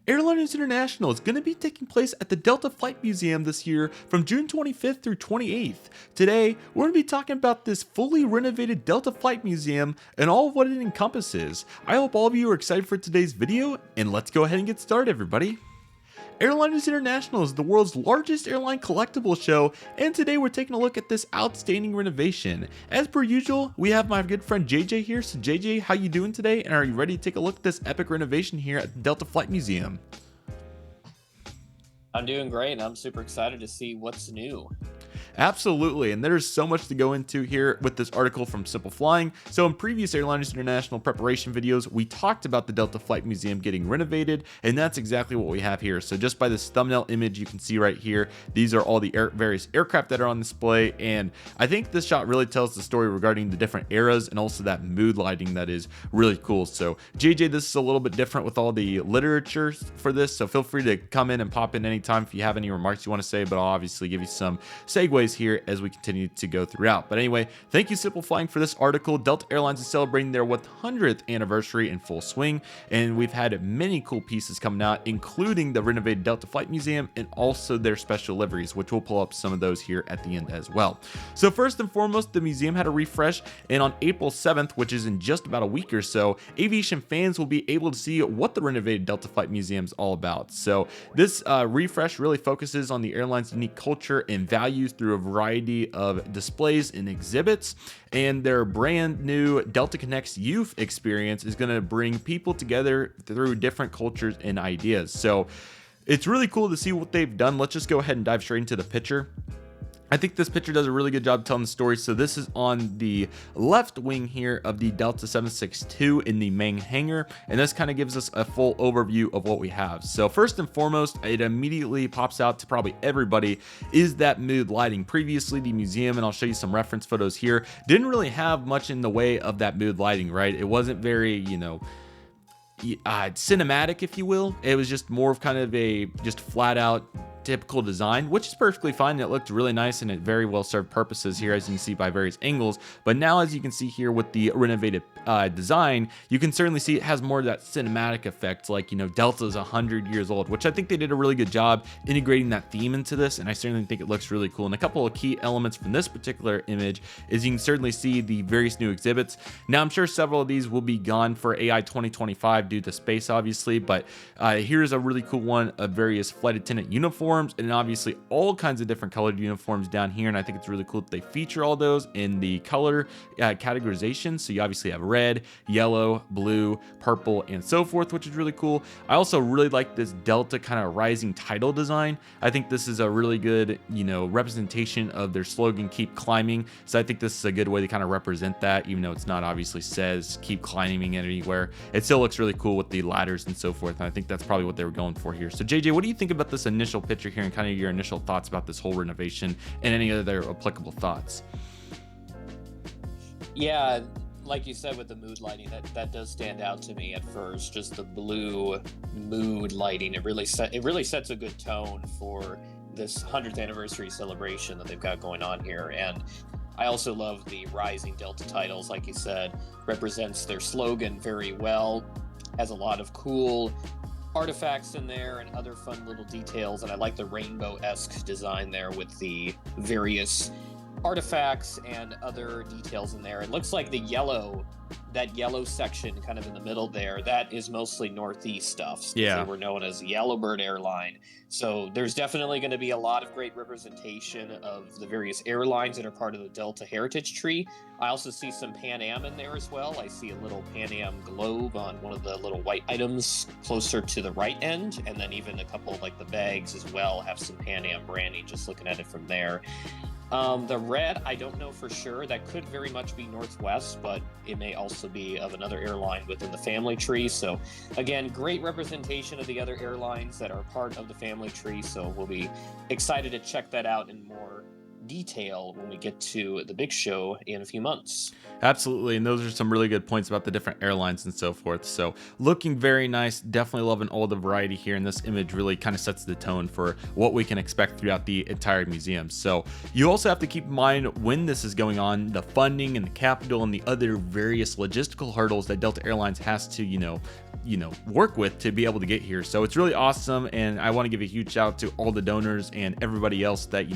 Airliners International is going to be taking place at the Delta Flight Museum this year from June 25th through 28th. Today, we're going to be talking about this fully renovated Delta Flight Museum and all of what it encompasses. I hope all of you are excited for today's video, and let's go ahead and get started, everybody. Airliners International is the world's largest airline collectible show, and today we're taking a look at this outstanding renovation. As per usual, we have my good friend JJ here. So JJ, how you doing today? And are you ready to take a look at this epic renovation here at the Delta Flight Museum? I'm doing great, and I'm super excited to see what's new. Absolutely, and there's so much to go into here with this article from Simple Flying. So in previous Airliners International preparation videos, we talked about the Delta Flight Museum getting renovated, and that's exactly what we have here. So just by this thumbnail image you can see right here, these are all the various aircraft that are on display, and I think this shot really tells the story regarding the different eras and also that mood lighting that is really cool. So JJ, this is a little bit different with all the literature for this, so feel free to come in and pop in anytime if you have any remarks you want to say, but I'll obviously give you some segues here as we continue to go throughout. But anyway, thank you Simple Flying for this article. Delta Airlines is celebrating their 100th anniversary in full swing, and we've had many cool pieces coming out, including the renovated Delta Flight Museum and also their special liveries, which we'll pull up some of those here at the end as well. So first and foremost, the museum had a refresh, and on April 7th, which is in just about a week or so, aviation fans will be able to see what the renovated Delta Flight Museum is all about. So this refresh really focuses on the airline's unique culture and values through a variety of displays and exhibits, and their brand new Delta Connects Youth experience is going to bring people together through different cultures and ideas. So it's really cool to see what they've done. Let's just go ahead and dive straight into the picture. I think this picture does a really good job telling the story. So this is on the left wing here of the Delta 762 in the main hangar, and this kind of gives us a full overview of what we have. So first and foremost, it immediately pops out to probably everybody is that mood lighting. Previously, the museum, and I'll show you some reference photos here, didn't really have much in the way of that mood lighting, right? It wasn't very, cinematic, if you will. It was just more of kind of a just flat out typical design, which is perfectly fine. It looked really nice and it very well served purposes here, as you can see by various angles. But now, as you can see here with the renovated design, you can certainly see it has more of that cinematic effect, like, Delta's 100 years old, which I think they did a really good job integrating that theme into this, and I certainly think it looks really cool. And a couple of key elements from this particular image is you can certainly see the various new exhibits. Now, I'm sure several of these will be gone for AI 2025 due to space, obviously, but here's a really cool one of various flight attendant uniforms, and obviously all kinds of different colored uniforms down here, and I think it's really cool that they feature all those in the color categorization. So you obviously have red, yellow, blue, purple, and so forth, which is really cool. I also really like this Delta kind of rising title design. I think this is a really good, representation of their slogan, "Keep Climbing." So I think this is a good way to kind of represent that, even though it's not obviously says keep climbing anywhere. It still looks really cool with the ladders and so forth, and I think that's probably what they were going for here. So JJ, what do you think about this initial picture here and kind of your initial thoughts about this whole renovation and any other applicable thoughts? Yeah, like you said with the mood lighting, that does stand out to me at first. Just the blue mood lighting, it really sets a good tone for this 100th anniversary celebration that they've got going on here. And I also love the rising Delta titles, like you said, represents their slogan very well. Has a lot of cool artifacts in there and other fun little details, and I like the rainbow-esque design there with the various artifacts and other details in there. It looks like that yellow section kind of in the middle there, that is mostly Northeast stuff. Yeah. They were known as Yellowbird Airline. So there's definitely going to be a lot of great representation of the various airlines that are part of the Delta Heritage Tree. I also see some Pan Am in there as well. I see a little Pan Am globe on one of the little white items closer to the right end, and then even a couple like the bags as well have some Pan Am branding, just looking at it from there. The red, I don't know for sure. That could very much be Northwest, but it may also be of another airline within the family tree. So again, great representation of the other airlines that are part of the family tree. So we'll be excited to check that out in more detail when we get to the big show in a few months. Absolutely, and those are some really good points about the different airlines and so forth. So looking very nice, definitely loving all the variety here, and this image really kind of sets the tone for what we can expect throughout the entire museum. So you also have to keep in mind when this is going on, the funding and the capital and the other various logistical hurdles that Delta Airlines has to, work with to be able to get here. So it's really awesome, and I want to give a huge shout out to all the donors and everybody else that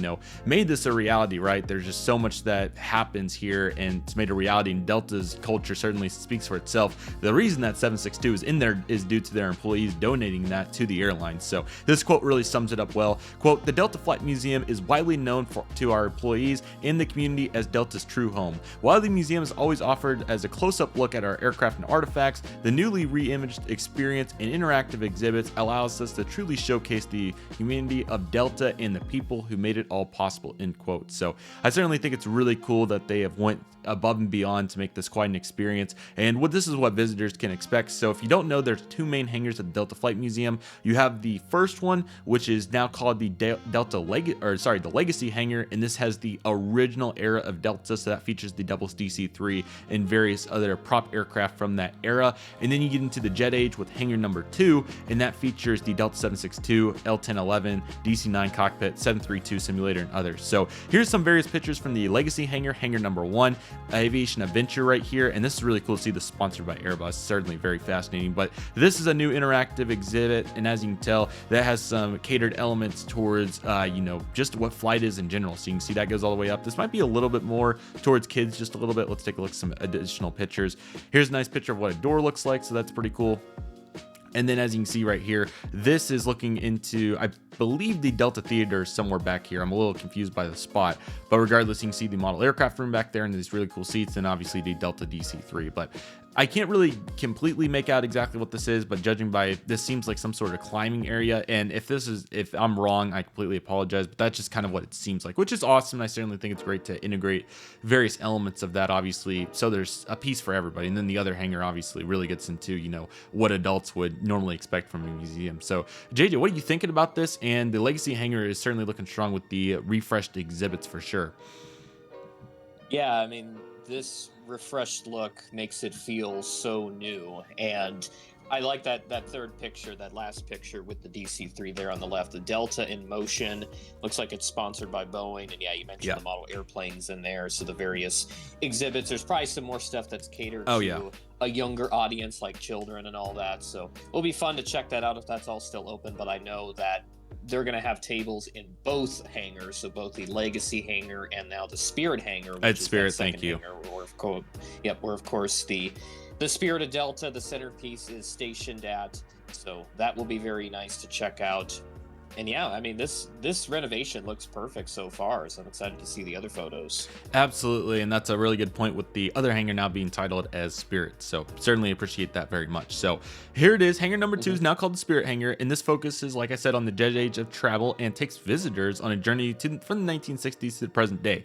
made this a reality. Right, there's just so much that happens here, and it's made a reality, and Delta's culture certainly speaks for itself. The reason that 762 is in there is due to their employees donating that to the airline. So this quote really sums it up well. Quote, "The Delta Flight Museum is widely known to our employees in the community as Delta's true home. While the museum is always offered as a close-up look at our aircraft and artifacts, the newly re-imaged experience and interactive exhibits allows us to truly showcase the humanity of Delta and the people who made it all possible," end quote. So I certainly think it's really cool that they have went above and beyond to make this quite an experience, and this is what visitors can expect. So if you don't know, there's two main hangars at the Delta Flight Museum. You have the first one, which is now called the the Legacy hangar, and this has the original era of Delta, so that features the double DC-3 and various other prop aircraft from that era. And then you get into the jet age with hangar number 2, and that features the Delta 762, L1011, DC-9 cockpit, 732 simulator, and others. So here's some various pictures from the Legacy hangar, hangar number 1, Aviation Adventure right here, and this is really cool to see this sponsored by Airbus. Certainly very fascinating. But this is a new interactive exhibit, and as you can tell, that has some catered elements towards just what flight is in general. So you can see that goes all the way up. This might be a little bit more towards kids, just a little bit. Let's take a look at some additional pictures. Here's a nice picture of what a door looks like, so that's pretty cool. And then as you can see right here, this is looking into, I believe, the Delta Theater is somewhere back here. I'm a little confused by the spot, but regardless, you can see the model aircraft room back there and these really cool seats, and obviously the Delta DC-3. But I can't really completely make out exactly what this is, but judging by this, seems like some sort of climbing area. And if I'm wrong, I completely apologize, but that's just kind of what it seems like, which is awesome. I certainly think it's great to integrate various elements of that, obviously, so there's a piece for everybody. And then the other hangar obviously really gets into what adults would normally expect from a museum. So JJ, what are you thinking about this? And the Legacy hangar is certainly looking strong with the refreshed exhibits for sure. Yeah, I mean, this refreshed look makes it feel so new, and I like that third picture, that last picture with the DC-3 there on the left, the Delta in motion. Looks like it's sponsored by Boeing, and yeah, you mentioned the model airplanes in there. So the various exhibits, there's probably some more stuff that's catered to a younger audience, like children and all that. So it'll be fun to check that out if that's all still open. But I know that they're going to have tables in both hangars, so both the Legacy hangar and now the Spirit hangar. At Spirit, thank you. Where of course the Spirit of Delta, the centerpiece, is stationed at. So that will be very nice to check out. And yeah, I mean, this renovation looks perfect so far, so I'm excited to see the other photos. Absolutely, and that's a really good point with the other hangar now being titled as Spirit, so certainly appreciate that very much. So here it is, hangar number 2 is now called the Spirit hangar, and this focuses, like I said, on the jet age of travel and takes visitors on a journey from the 1960s to the present day.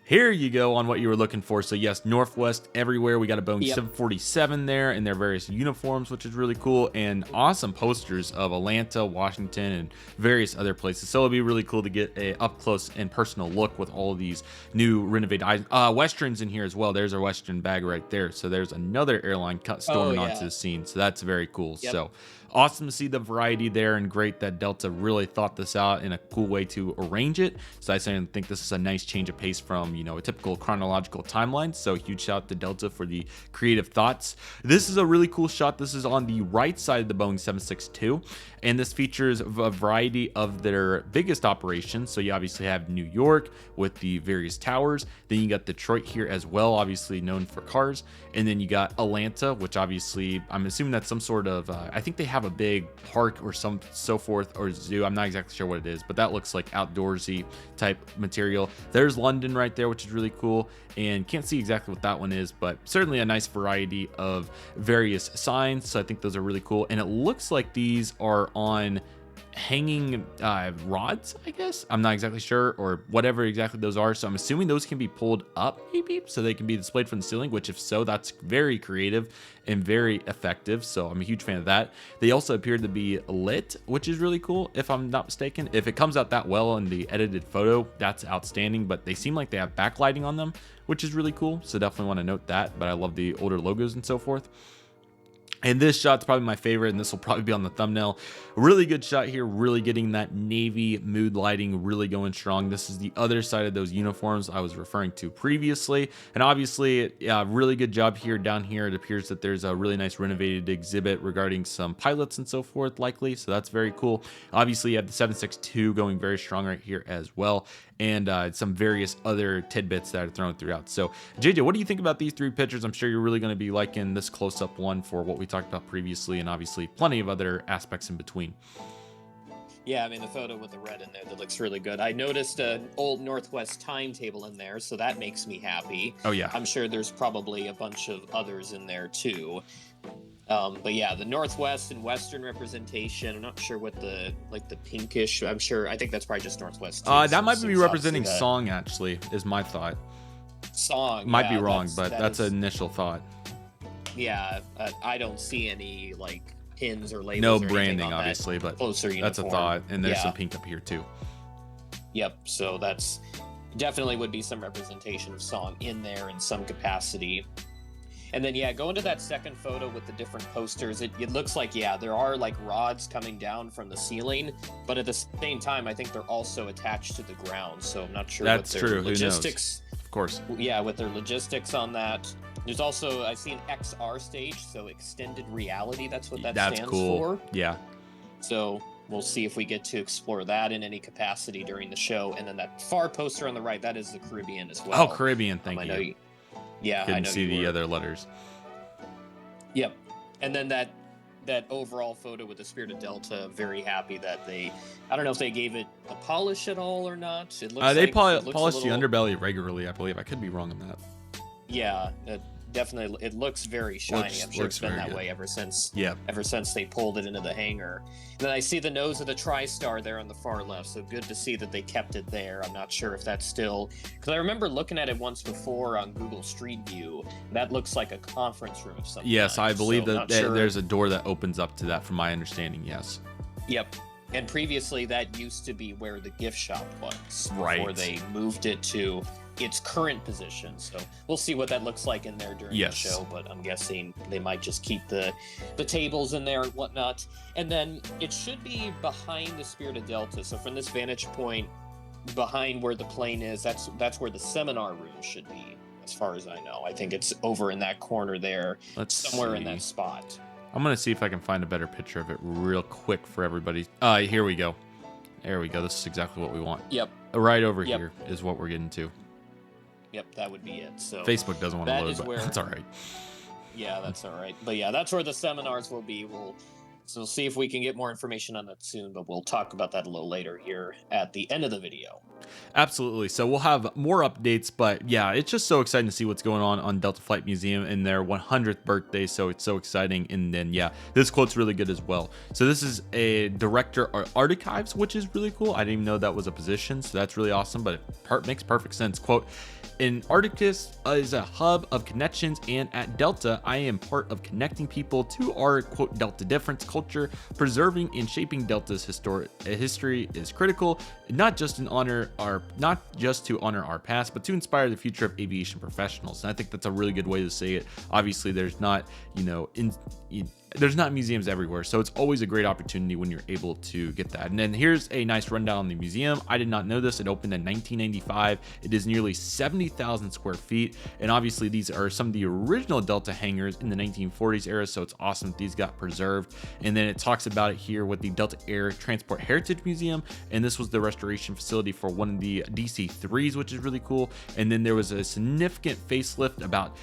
Here you go on what you were looking for. So yes, Northwest everywhere. We got a Boeing 747 there in their various uniforms, which is really cool, and awesome posters of Atlanta, Washington, and various other places. So it'll be really cool to get a up close and personal look with all of these new renovated Westerns in here as well. There's our Western bag right there. So there's another airline storming onto the scene. So that's very cool. So awesome to see the variety there, and great that Delta really thought this out in a cool way to arrange it. So I certainly think this is a nice change of pace from a typical chronological timeline. So huge shout out to Delta for the creative thoughts. This is a really cool shot. This is on the right side of the Boeing 762, and this features a variety of their biggest operations. So you obviously have New York with the various towers, then you got Detroit here as well, obviously known for cars, and then you got Atlanta, which obviously I'm assuming that's some sort of I think they have a big park or so forth, or zoo. I'm not exactly sure what it is, but that looks like outdoorsy type material. There's London right there, which is really cool, and can't see exactly what that one is, but certainly a nice variety of various signs. So I think those are really cool, and it looks like these are on hanging rods, I guess. I'm not exactly sure, or whatever exactly those are. So I'm assuming those can be pulled up maybe so they can be displayed from the ceiling, which if so, that's very creative and very effective. So I'm a huge fan of that. They also appear to be lit, which is really cool if I'm not mistaken. If it comes out that well in the edited photo, that's outstanding, but they seem like they have backlighting on them, which is really cool. So definitely want to note that, but I love the older logos and so forth. And this shot's probably my favorite, and this will probably be on the thumbnail. Really good shot here, really getting that navy mood lighting really going strong. This is the other side of those uniforms I was referring to previously. And obviously, yeah, really good job here. Down here, it appears that there's a really nice renovated exhibit regarding some pilots and so forth, likely. So that's very cool. Obviously, you have the 762 going very strong right here as well, and some various other tidbits that are thrown throughout. So, JJ, what do you think about these 3 pictures? I'm sure you're really going to be liking this close-up one for what we talked about previously, and obviously plenty of other aspects in between. Yeah, I mean, the photo with the red in there, that looks really good. I noticed an old Northwest timetable in there, so that makes me happy. Oh, yeah. I'm sure there's probably a bunch of others in there, too. But yeah, the Northwest and Western representation. I'm not sure what the pinkish. I think that's probably just Northwest. Too, that might be representing song. Actually, is my thought. Song might be wrong, but that's an initial thought. Yeah, I don't see any pins or labels. No branding, obviously, but that's a thought. And there's some pink up here too. Yep. So that's definitely would be some representation of song in there in some capacity. And then, yeah, go into that second photo with the different posters. It looks like, yeah, there are rods coming down from the ceiling, but at the same time, I think they're also attached to the ground. So I'm not sure that's what their true. logistics. Who knows? Of course. Yeah, with their logistics on that. There's also, I see an XR stage, so extended reality. That's what that stands cool. for. Yeah. So we'll see if we get to explore that in any capacity during the show. And then that far poster on the right, that is the Caribbean as well. Oh, Caribbean. Thank you. Yeah, couldn't see the other letters. Yep. And then that overall photo with the Spirit of Delta, very happy that I don't know if they gave it a polish at all or not. It looks they polish the underbelly regularly, I believe. I could be wrong on that. Yeah, definitely. It looks very shiny. I'm sure it's been that way ever since they pulled it into the hangar. And then I see the nose of the TriStar there on the far left, so good to see that they kept it there. I'm not sure if that's still, because I remember looking at it once before on Google Street View. That looks like a conference room of some Yes, kind. I believe there's a door that opens up to that, from my understanding. Yes. Yep. And previously that used to be where the gift shop was before they moved it to its current position. So we'll see what that looks like in there during the show, but I'm guessing they might just keep the tables in there and whatnot. And then it should be behind the Spirit of Delta. So from this vantage point, behind where the plane is, that's where the seminar room should be, as far as I know. I think it's over in that corner there, somewhere in that spot. I'm going to see if I can find a better picture of it real quick for everybody. Here we go. There we go. This is exactly what we want. Yep. Right over here is what we're getting to. Yep, that would be it. So Facebook doesn't want to load, but that's all right. Yeah, that's all right. But yeah, that's where the seminars will be. We'll see if we can get more information on that soon, but we'll talk about that a little later here at the end of the video. Absolutely. So we'll have more updates, but yeah, it's just so exciting to see what's going on Delta Flight Museum in their 100th birthday. So it's so exciting. And then, yeah, this quote's really good as well. So this is a director archives, which is really cool. I didn't even know that was a position. So that's really awesome, but it makes perfect sense. Quote, Antarctica is a hub of connections, and at Delta, I am part of connecting people to our, quote, Delta difference culture. Preserving and shaping Delta's history is critical, not just to honor our past, but to inspire the future of aviation professionals. And I think that's a really good way to say it. Obviously, there's not, there's not museums everywhere, so it's always a great opportunity when you're able to get that. And then here's a nice rundown on the museum. I did not know this. It opened in 1995. It is nearly 70,000 square feet, and obviously these are some of the original Delta hangars in the 1940s era, so it's awesome that these got preserved. And then it talks about it here with the Delta Air Transport Heritage Museum, and this was the restoration facility for one of the DC-3s, which is really cool. And then there was a significant facelift about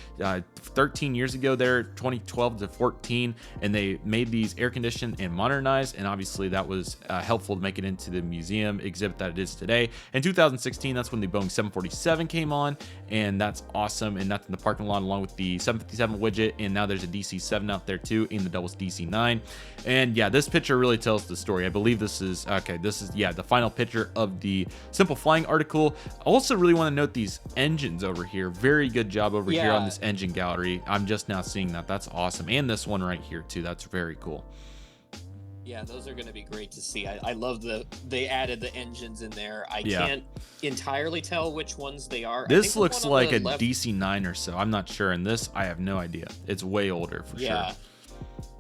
13 years ago there, 2012 to 14, and they made these air conditioned and modernized, and obviously that was helpful to make it into the museum exhibit that it is today. In 2016, that's when the Boeing 747 came on, and that's awesome. And that's in the parking lot along with the 757 widget, and now there's a DC-7 out there too, and the Double's DC-9. And yeah, this picture really tells the story. I believe this is the final picture of the Simple Flying article. I also really want to note these engines over here. Very good job over here on this engine gallery. I'm just now seeing that. That's awesome. And this one right here too. That's very cool. Yeah, those are going to be great to see. I love they added the engines in there. I can't entirely tell which ones they are. This looks like a DC-9 or so. I'm not sure. And this, I have no idea. It's way older for sure.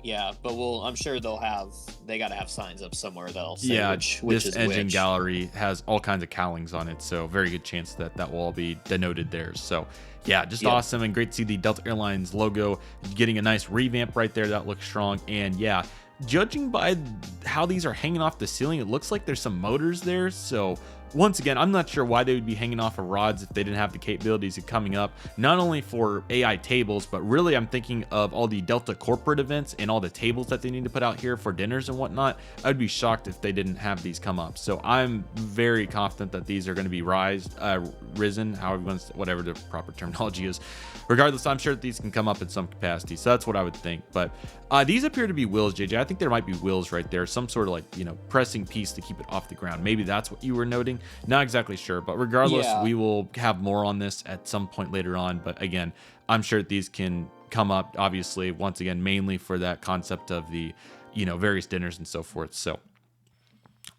Yeah, but I'm sure they got to have signs up somewhere that'll say Yeah, which this is engine which. gallery has all kinds of cowlings on it, so very good chance that that will all be denoted there. So yeah, just Yep. awesome, and great to see the Delta Airlines logo getting a nice revamp right there. That looks strong. And yeah, judging by how these are hanging off the ceiling, it looks like there's some motors there. So once again, I'm not sure why they would be hanging off of rods if they didn't have the capabilities of coming up, not only for AI tables, but really I'm thinking of all the Delta corporate events and all the tables that they need to put out here for dinners and whatnot. I'd be shocked if they didn't have these come up. So I'm very confident that these are going to be risen, whatever the proper terminology is. Regardless, I'm sure that these can come up in some capacity. So that's what I would think. But these appear to be wheels, JJ. I think there might be wheels right there, some sort of like, pressing piece to keep it off the ground. Maybe that's what you were noting. Not exactly sure, but regardless, we will have more on this at some point later on. But again, I'm sure that these can come up, obviously, once again, mainly for that concept of the, various dinners and so forth. So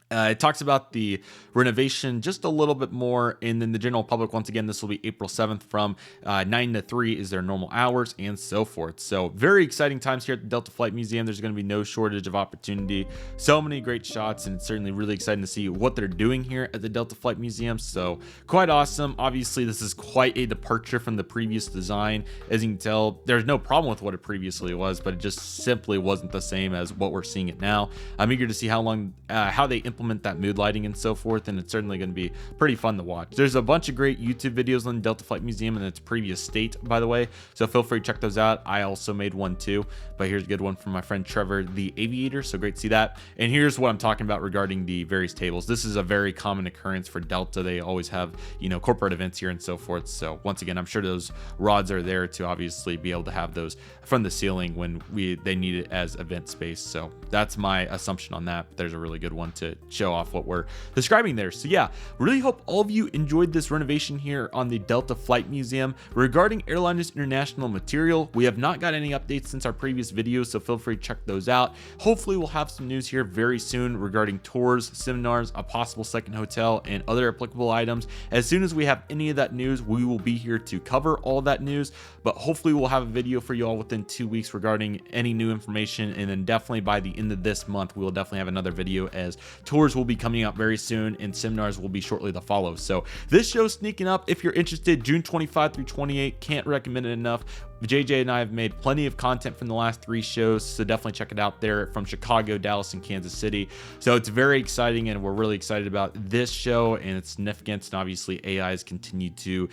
it talks about the renovation just a little bit more, and then the general public, once again, this will be April 7th from 9 to 3 is their normal hours, and so forth. So very exciting times here at the Delta Flight Museum. There's going to be no shortage of opportunity. So many great shots, and it's certainly really exciting to see what they're doing here at the Delta Flight Museum. So quite awesome. Obviously, this is quite a departure from the previous design. As you can tell, there's no problem with what it previously was, but it just simply wasn't the same as what we're seeing it now. I'm eager to see how they implement that mood lighting and so forth, and it's certainly going to be pretty fun to watch. There's a bunch of great YouTube videos on the Delta Flight Museum in its previous state, by the way, so feel free to check those out. I also made one too, but here's a good one from my friend Trevor the Aviator, so great to see that. And here's what I'm talking about regarding the various tables. This is a very common occurrence for Delta. They always have, corporate events here and so forth. So once again, I'm sure those rods are there to obviously be able to have those from the ceiling when they need it as event space. So that's my assumption on that. But there's a really good one to show off what we're describing there. So yeah, really hope all of you enjoyed this renovation here on the Delta Flight Museum. Regarding Airliners International material, we have not got any updates since our previous videos, so feel free to check those out. Hopefully we'll have some news here very soon regarding tours, seminars, a possible second hotel, and other applicable items. As soon as we have any of that news, we will be here to cover all that news, but hopefully we'll have a video for you all within 2 weeks regarding any new information, and then definitely by the end of this month we will definitely have another video, as tours will be coming out very soon and seminars will be shortly to follow. So this show's sneaking up. If you're interested, June 25 through 28, can't recommend it enough. JJ and I have made plenty of content from the last 3 shows, so definitely check it out there, from Chicago, Dallas, and Kansas City. So it's very exciting, and we're really excited about this show and its significance. And obviously AI has continued to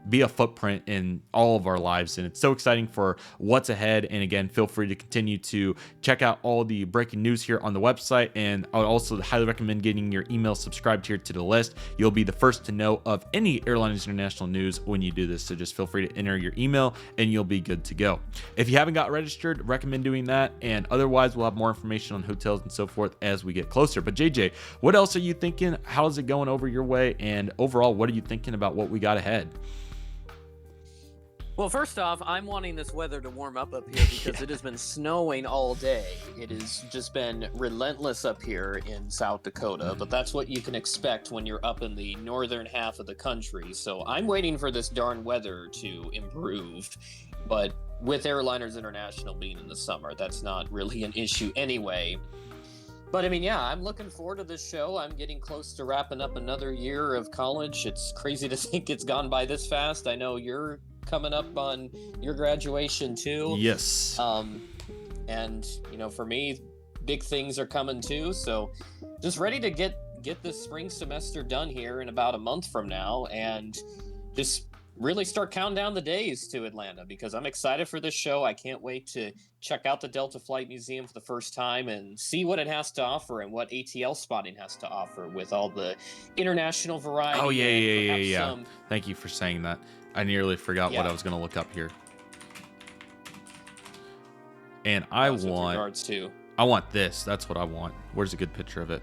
be a footprint in all of our lives, and it's so exciting for what's ahead. And again, feel free to continue to check out all the breaking news here on the website, and I would also highly recommend getting your email subscribed here to the list. You'll be the first to know of any Airliners International news when you do this, so just feel free to enter your email and you'll be good to go. If you haven't got registered, recommend doing that, and otherwise we'll have more information on hotels and so forth as we get closer. But JJ, what else are you thinking? How's it going over your way? And overall, what are you thinking about what we got ahead? Well, first off, I'm wanting this weather to warm up here because it has been snowing all day. It has just been relentless up here in South Dakota, but that's what you can expect when you're up in the northern half of the country. So I'm waiting for this darn weather to improve, but with Airliners International being in the summer, that's not really an issue anyway. But I mean, yeah, I'm looking forward to this show. I'm getting close to wrapping up another year of college. It's crazy to think it's gone by this fast. I know you're coming up on your graduation too. Yes. And for me, big things are coming too. So just ready to get this spring semester done here in about a month from now, and just really start counting down the days to Atlanta, because I'm excited for this show. I can't wait to check out the Delta Flight Museum for the first time and see what it has to offer and what ATL spotting has to offer with all the international variety. Oh yeah. Thank you for saying that. I nearly forgot what I was going to look up here. And I want this. That's what I want. Where's a good picture of it?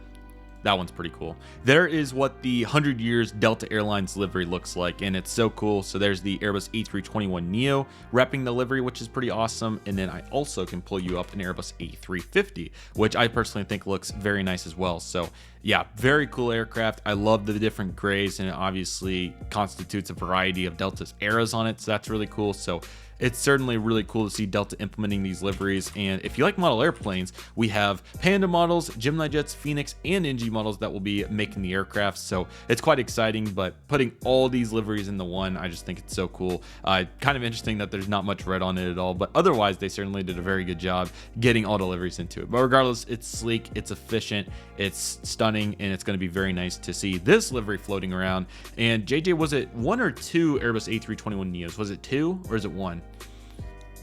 That one's pretty cool. There is what the 100 years Delta Airlines livery looks like, and it's so cool. So there's the Airbus A321neo repping the livery, which is pretty awesome. And then I also can pull you up an Airbus A350, which I personally think looks very nice as well. So yeah, very cool aircraft. I love the different grays, and it obviously constitutes a variety of Delta's eras on it. So that's really cool. So it's certainly really cool to see Delta implementing these liveries. And if you like model airplanes, we have Panda models, GeminiJets, Phoenix, and NG models that will be making the aircraft. So it's quite exciting, but putting all these liveries into one, I just think it's so cool. Kind of interesting that there's not much red on it at all, but otherwise they certainly did a very good job getting all the liveries into it. But regardless, it's sleek, it's efficient, it's stunning, and it's going to be very nice to see this livery floating around. And JJ, was it 1 or 2 Airbus A321neos? Was it 2 or is it 1?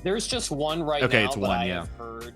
There's just one right now. Okay, it's but one, I yeah. have heard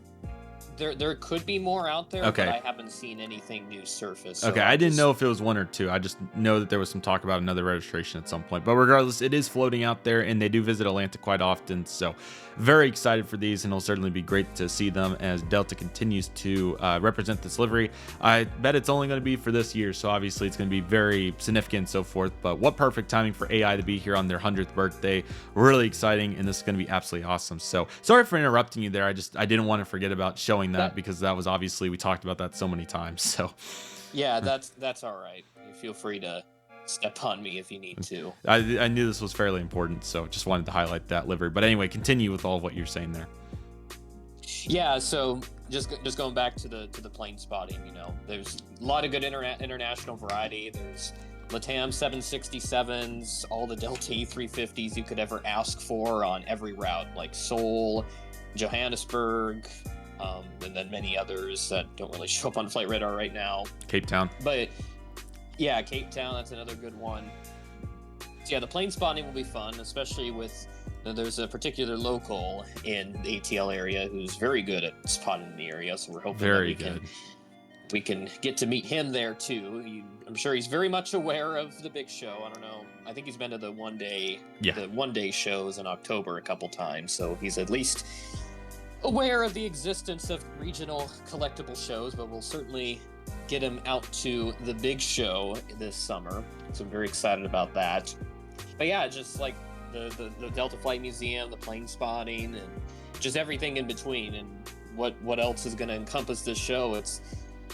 there could be more out there, Okay. but I haven't seen anything new surface. So Okay, I didn't know if it was 1 or 2. I just know that there was some talk about another registration at some point. But regardless, it is floating out there, and they do visit Atlanta quite often. So very excited for these, and it'll certainly be great to see them as Delta continues to represent this livery. I bet it's only going to be for this year, so obviously it's going to be very significant and so forth. But what perfect timing for AI to be here on their 100th birthday. Really exciting, and this is going to be absolutely awesome. So sorry for interrupting you there. I didn't want to forget about showing that because that was obviously, we talked about that so many times. So yeah, that's all right. You feel free to step on me if you need to. I knew this was fairly important, so just wanted to highlight that livery. But anyway, continue with all of what you're saying there. Yeah, so just going back to the plane spotting, you know, there's a lot of good international variety. There's LATAM 767s, all the Delta A350s you could ever ask for on every route, like Seoul, Johannesburg, and then many others that don't really show up on flight radar right now. Cape Town. But yeah, Cape Town, that's another good one. So yeah, the plane spotting will be fun, especially with there's a particular local in the ATL area who's very good at spotting in the area, so we're hoping we can get to meet him there too. I'm sure he's very much aware of the big show. I don't know. I think he's been to the one day shows in October a couple times, so he's at least aware of the existence of regional collectible shows, but we'll certainly get him out to the big show this summer. So I'm very excited about that. But yeah, just like the Delta Flight Museum, the plane spotting, and just everything in between, and what else is going to encompass this show. It's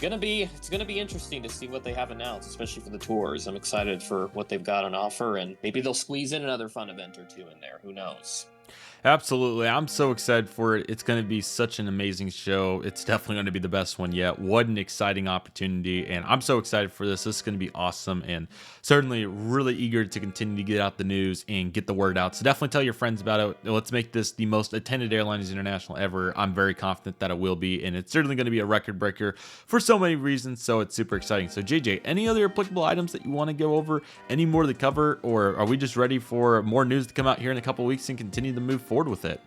gonna be interesting to see what they have announced, especially for the tours. I'm excited for what they've got on offer, and maybe they'll squeeze in another fun event or two in there. Who knows? Absolutely. I'm so excited for it. It's going to be such an amazing show. It's definitely going to be the best one yet. What an exciting opportunity. And I'm so excited for this. This is going to be awesome, and certainly really eager to continue to get out the news and get the word out. So definitely tell your friends about it. Let's make this the most attended Airliners International ever. I'm very confident that it will be, and it's certainly going to be a record breaker for so many reasons. So it's super exciting. So JJ, any other applicable items that you want to go over? Any more to cover? Or are we just ready for more news to come out here in a couple weeks and continue to move forward with it?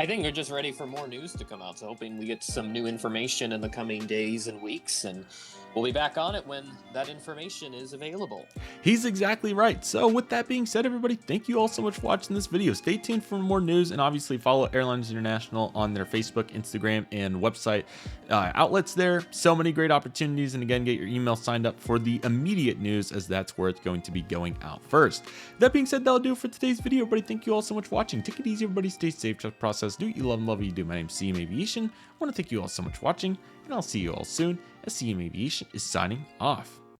I think we're just ready for more news to come out, so hoping we get some new information in the coming days and weeks, and we'll be back on it when that information is available. He's exactly right. So with that being said, everybody, thank you all so much for watching this video. Stay tuned for more news, and obviously follow Airliners International on their Facebook, Instagram, and website outlets there. So many great opportunities, and again, get your email signed up for the immediate news, as that's where it's going to be going out first. That being said, that'll do it for today's video, everybody. Thank you all so much for watching. Take it easy, everybody. Stay safe, trust the process. Do what you love and love what you do. My name's CM Aviation. I want to thank you all so much for watching, and I'll see you all soon as CM Aviation is signing off.